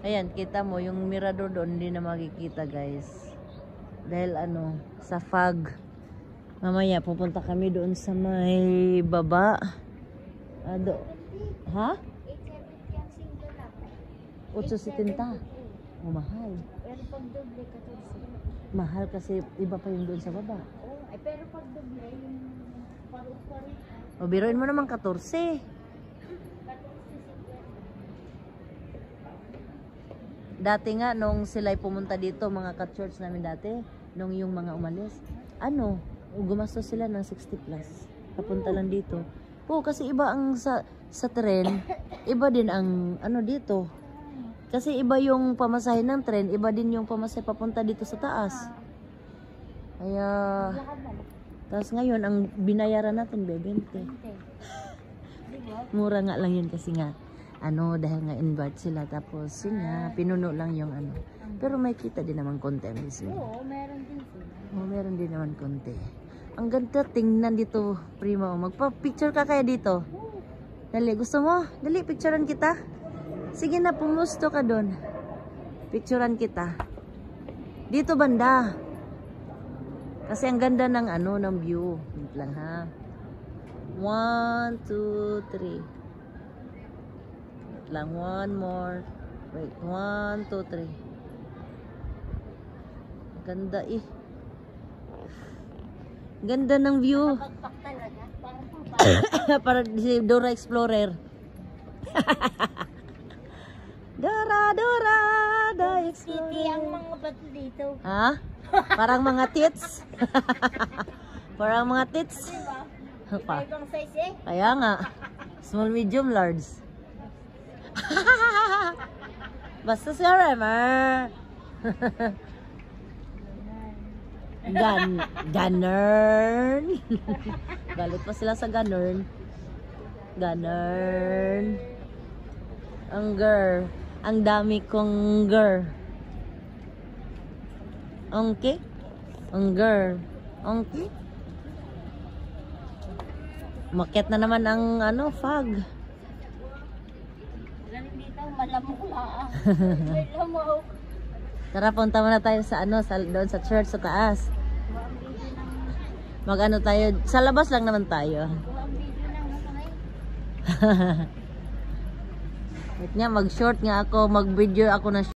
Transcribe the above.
Ayan, kita mo, yung mirador doon, hindi na makikita, guys. Dahil ano, sa fog. Mamaya, pupunta kami doon sa may baba. Ha? 870 ang single na. 870. Oh, mahal. Pero pag doble, 14. Mahal kasi iba pa yung doon sa baba. Oh, ay pero pag doble, yung paru-paru. O, biruin mo naman 14. Dati nga, nung sila'y pumunta dito, mga ka-church namin dati, nung yung mga umalis, ano, gumastos sila ng 60 plus. Papunta lang dito. Oo, kasi iba ang sa tren, iba din ang ano dito. Kasi iba yung pamasahe ng tren, iba din yung pamasahe papunta dito sa taas. Kaya, tapos ngayon, ang binayaran natin, 20. Mura nga lang yun kasi nga, ano, dahil nga invite sila, tapos yun nga, pinuno lang yung ano. Pero may kita din naman konti mismo. Oo, meron din sila. Oo, meron din naman konti. Ang ganda, tingnan dito, prima. Magpa-picture ka kaya dito? Dali, gusto mo? Dali, picturean kita. Sige na, pumusto ka doon. Picturean kita. Dito banda. Kasi ang ganda ng ano, ng view. Wait lang ha. 1, 2, 3. Lang, one more. Wait, 1, 2, 3. Ganda eh. Ganda ng view. Pagpak talaga. Para si Dora Explorer. Dora the Explorer. Titi ang mga bato dito. Ha? Parang mga tits. Parang mga tits. Pa. Ibang size eh. Kaya nga. Small, medium, large. Basta si Remer. Ganern. Galit pa sila sa ganern. Ganern. Ang girl. Ang dami kong girl. Okay? Ang girl. Okay? Maket na naman ang ano, fog. Galing dito, malamok lang. Malamok. Tara, punta muna tayo sa ano, doon sa church sa taas. Mag-ano tayo, sa labas lang naman tayo. Wait nga, mag-short nga ako, mag-video ako na